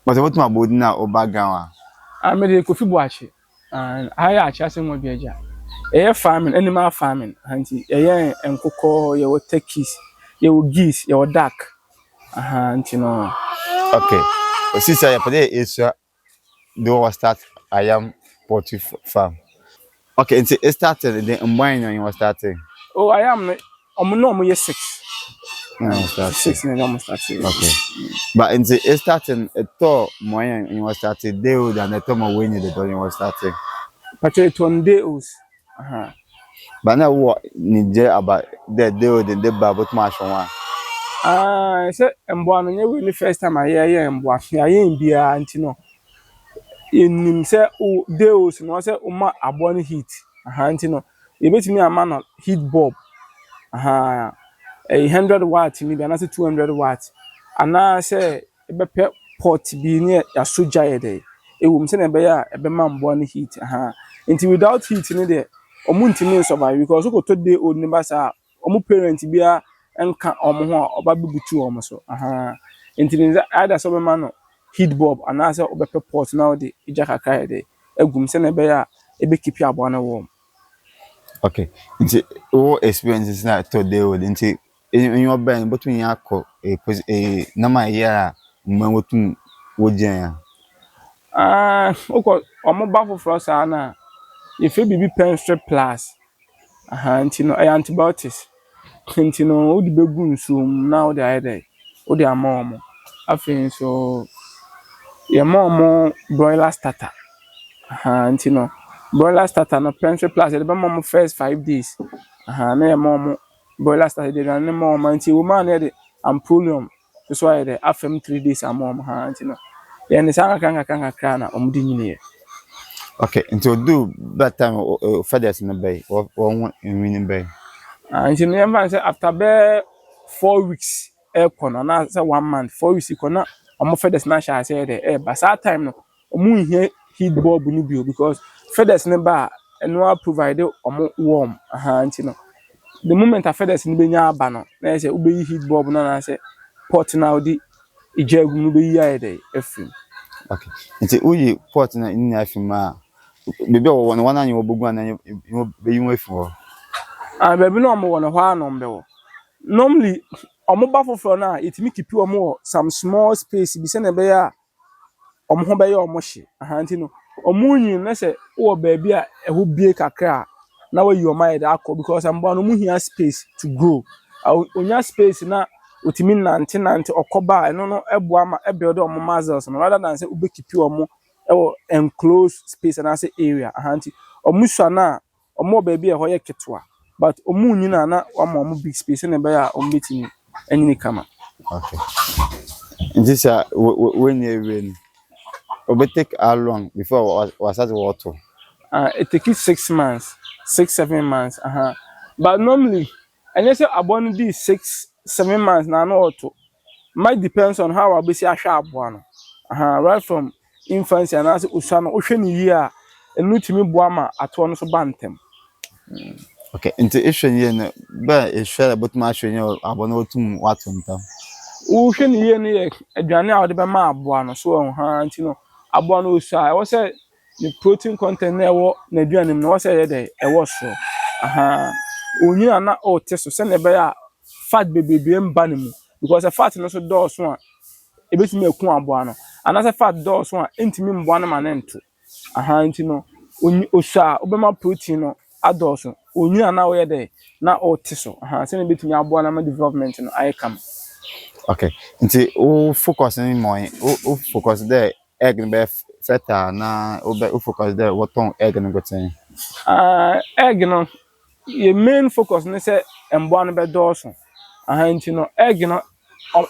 But what my body now or background? I made a coffee boache, and I actually want to be a farming, animal farming, auntie, and cocoa, your turkeys, your geese, your duck. You know. Okay. Since I put it is do start I am poultry farm. Okay, it started then when you was starting. Oh, I am. No, I'm 6. You know, starting. 6 and almost starting. Okay. But it starting a tour more you was starting they would and the time when you was starting. But it 1 day. But now what need about the day would the about much one. I said, and one the first time I hear and what I ain't be antino. In him say, oh, deus, no, I said, Uma, a born heat. Antino. You bet me a man of heat bulb. 100 watts, maybe another 200 watts. And I say, a pet pot be near a soja day. It will send a bear, a man born heat. Until without heat in it, or munti survive because we go to the old neighbors are parents be a and can or baby two almost. Until either some man heat bulb and answer over pot now the Jacka day. A gum send a bear, a big keep your bonnet warm. Okay. Nti all experiences na to dey with nti in your brain between yakọ na my year mma wotum wogen Okay, omo baffle for us na if you be pen strip plus nti no antibiotics nti no wo de begu nsum na wo de ayede wo de ama omo afin so ye ma omo broiler starter nti no broiler starter no pen strip plus de be ma omo first 5 days na ye ma omo broiler starter de na ma omo nti wo ma na de amprolium so ayede afem 3 days ama omo nti no ye ne sanga kanga na omo di nyine. okay nti do that time fathers na bay or winning bay And you never say after be 4 weeks corner na say 1 month 4 weeks corner omo feathers na sha say there but that time no omo here heat bulb ni bio because feathers ne ba no provide omo warm nti no the moment a feathers ni be nya aba no na say ube heat bulb na say pot na odi ijegu no be yi aye efim. okay nti uyi pot na ni afima bebe wo no wana nyi obogu na be yi afimo Baby no omo wono hwa no mbe wo normally omo ba foforo na itimi kipi omo some small space bi se na be ya omo ho be ya omo hye nti no omo nyin na se wo baby a eho bie kakra na we your mind akọ because ambo no mu hia space to grow onya space na otimi nante okoba eno no ebo ama build omo muscles no rather than say ube kipi omo ewo enclosed space na say area nti omo sua na omo baby e ho ye ketwa but omu nyina na omo big space na be ya omo betimi anyini kama. okay nti sa when you win obe take how long before was at water It takes 6 months 6-7 months but normally and you say abon di 6-7 months na no auto might depends on how abesi ahwa aboa no right from infancy and as usua no ohwe ni yi a enu timi boa ma ato no so bantem. okay nti ehwe ni ba ehwe about ma hwe ni abon otum watonta Uhwe ni yi ni aduane a ode be ma aboa no so nti no aboa no usua e wo say the protein content na ewo na aduane no wo say ye dey e wo so onyi na o teso se na be ya fat bebebe mba ne mu because the fat no so do so a ebetimi ekun aboa no anase fat do so a entimi mboa no ma na nto nti no onyi osua obema protein no adoso onyi na wo ye dey na o teso se na betimi aboa na ma development no ai kam. okay nti o focus ni mo o focus there egg no be fertile na o focus there what on egg no goten egg no your main focus ne say emboa no be doso nti no egg no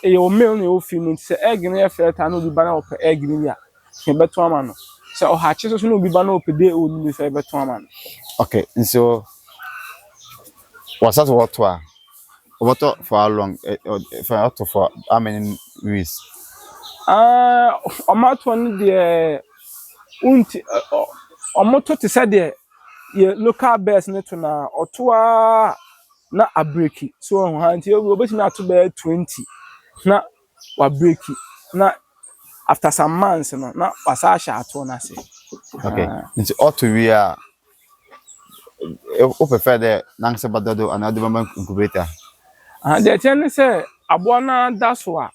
your male no female say egg no ye fertile no bi ba na op egg ni ya ke beto ama no say o ha che so no bi ba na op de o ni say beto ama no. okay so was that what for how long for how many weeks omato no de unti omoto te say de ye local birds ne to na otoa na abreki so nti obetimi ato be 20 na wa breaki na after some months no na wasa sha ato na se. Okay. Nti auto we a o prefer the nansa badodo and other mama incubator. The thing say aboa na da so a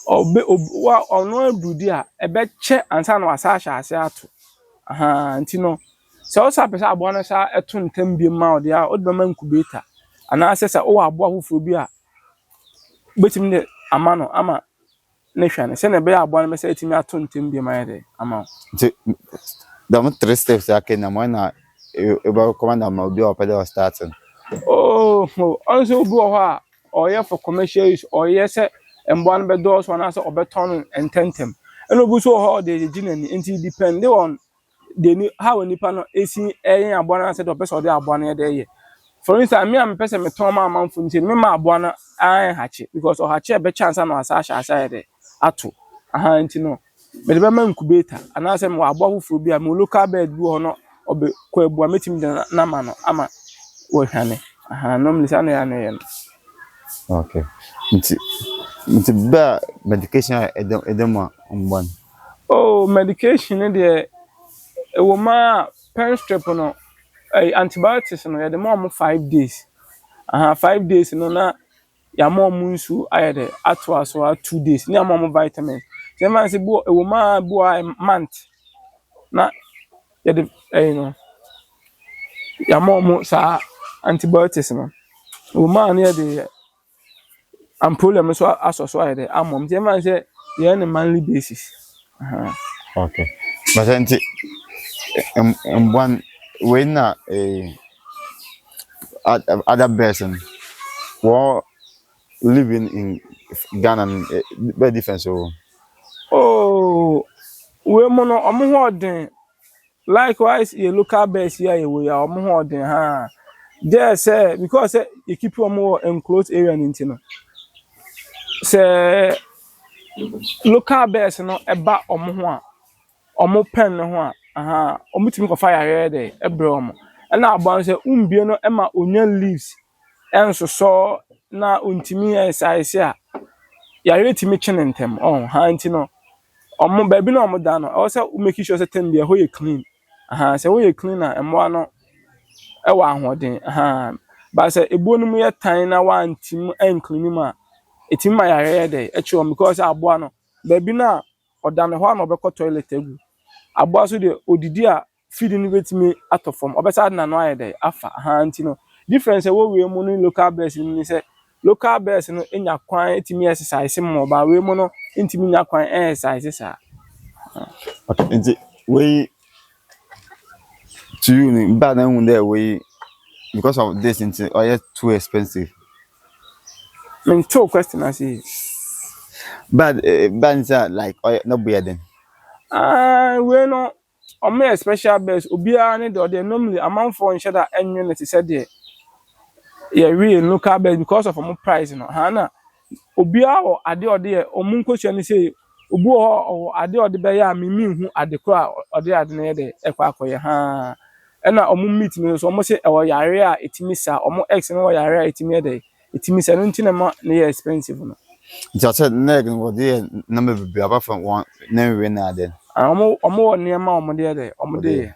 wa ono abrudi a ebe che ansa na wasa sha ase ato. Nti no so sa pesa aboa na sa eto ntem bi ma ode a ode mama incubator ana ase sa o aboa foforo bi a betim de amano ama na hwane se na be aboa na mesa etimi ato ntem bi ma yede ama. Nti the 3 steps ake na mo na about command am obi o pede starting. Also go ha or yeah for commercial use or yes emboa no be doors one as obeton ententem. And obu so how dey ginani nti depend on the how nipa no esi eyin aboa na say the person dey aboa na dey ye. For instance, me am person me ton ma manfo nti me ma aboa na an hache because o hache be chance na asa asha dey ato. Nti no me dey ma incubator and as me aboa fufuro bi a me local bed bi ho no obe ko abua metim na ma no ama wo hwane. Normally say na ya. Okay. Nti ba medication edema on. Medication dey e wo ma pen strip no antibiotics no ya dey more 5 days. 5 days no na ya more nsu ayede ato aso 2 days. Ni more vitamins. Say man say bo e wo ma bo a month na ya dey no ya more sa antibiotics no. O man ya dey am problem so aso ayede amom. Say man say ya na monthly basis. Okay. But nti one when na other person who living in Ghana very different so. We mono omo ho den. Likewise, a local base here we are omo ho den there say because you keep your more enclosed area nti no. Say local base no eba omo ho a omo pen ho a omo timi ko fire here there ebre omo. Na agban say umbie no ema onya leaves enso so na untimi size a ya retimi chinentem nti no omo baby no omo da no also make sure say tem there ho ye clean say ho ye clean na emwa no e wa ahoden ba say ebuo no mu ye tan na wa ntim enclean ma etim ma ya re there e chi because aboa no baby na oda ne ho na obekọ toilet egu aboa so de odidi a feed no betimi atofom obesa na no aye there afa nti no difference we mu no local base ni say local base no enya kwan etimi exercise mo ba we mu no intimi nya kwan exercise sa. Okay, nti we to you bad na when there we because of this into too expensive. Two question I see. Bad like no better then. We no on me special base obiara ne the normally amount for ensure that any net said there. Yeah, we local base because of more price no. Na obiara or ade or there omun question say obu or ade or the be ya me hu ade kra or the ade na there ekwa akoye na omu meet me so omo say e wo yare a etimi sa omo x no yare a etimi dey etimi sa no ntina ma na expensive no Just said neg no dey number be apart from one na we na then omo ne ma omo dey omo dey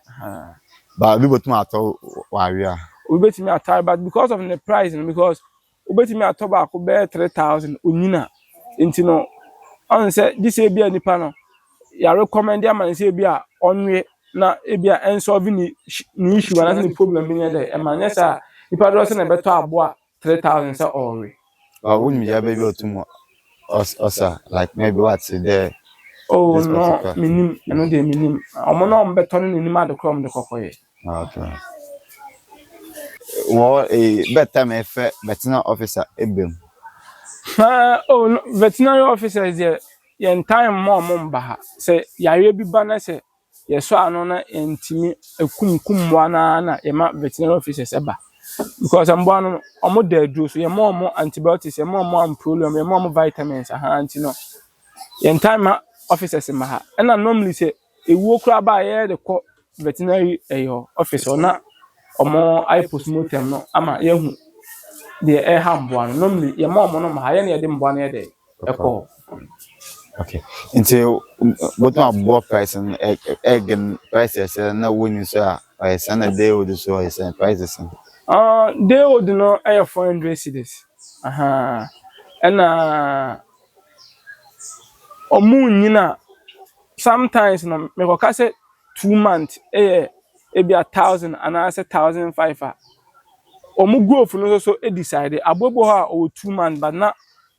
but we both ato ware we betimi atar but because of the price because we betimi ato ba ko be 3,000 onyina ntino on say this e bia nipa no ya recommend am say bia onwe na ebia ensolve ni issue and the problem in there e man yes ipa do say na beto aboa 3,000 say already wouldn't be baby or two more osa like maybe what's there no minim eno dey minim omo no beto ni ni ma de krom de kokoye. Okay. Well, a better me veterinary officer ebem. No, veterinary officer is there yen time more mumba say yare bi ba na say yeso ano na entimi ekumkum wana na yema veterinary officers eba because ambo no omo da aduro so yema omo antibiotics yema omo amprolium yema omo vitamins anti no yen time officers ma ha na normally say ewu okra ba ye de ko veterinary officer na omo I postmortem no ama yehu de hambo no normally yema omo no ma ha ye na ye de mbo na ye de eko. Okay. Into what my board price and egg and prices and no winning so I send a day with the so I send prices. They would know air 400 cedis. Aha. And omu sometimes no me go say 2 months e be 1,000 and I say 1,005. Omu growth no so e decide abobo ha o 2 months but na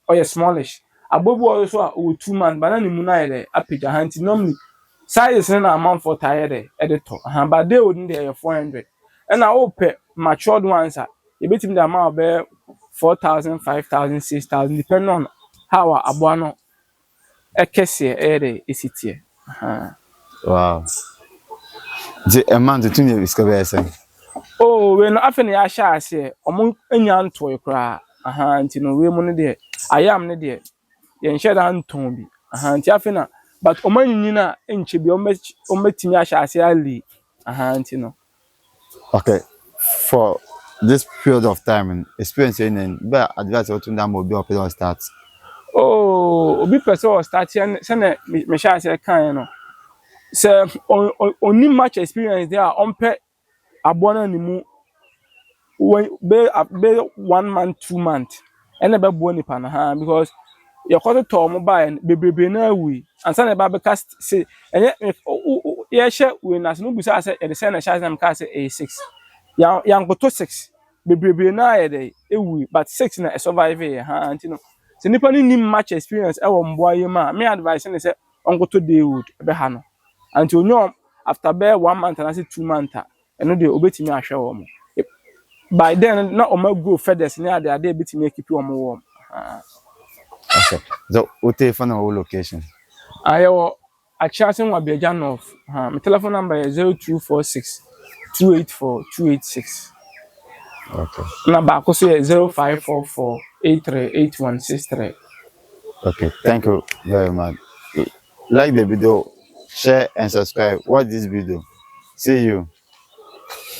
or smallish. Abobo also o 2 months but na ni mu na ere apija hanti normally size na amount for tired editor. But they wouldn't there 400. And I hope matured ones are you bet him the amount be 4,000, 5,000, 6,000 depending on how abuano ekese ere isitie. Wow. The amount to me is covered. Oh, when after ya sha say omo anya nto ekra nti no we mu ne de ayam ne de ye nhye da nton bi nti afi na but omo anyinyi na enche bi omo timi asha ase ali nti no. Okay. For this period of time and experience in but advise what to them will be up on start. Oh, obi person was start here say na me sha ase kan no. Say oni much experience there on pe abona ni mu when be 1 month 2 months and be bo nipa na ha because your quarter to mo buy bebrebe na wi ansa na ba be cast say enye ye hye we na no busa say e de say na sha na ka say a6 ya ngoto 6 bebrebe na ye de ewi but 6 na survive ye ha anti no se nipa ni much experience e wo mboa ye ma me advice na say ongoto dey wood be ha no anti onyo after be 1 month and say 2 months eno de obetimi ahwe wo mo by then na oma grow feathers ni ade betimi keep wo mo wo. Okay. So what if on our location? Ayo Achiasen wa Beja North. My telephone number is 0246 284 286. Okay. Number ako so 0544 838163. Okay. Thank you very much. Like the video, share and subscribe. Watch this video. See you.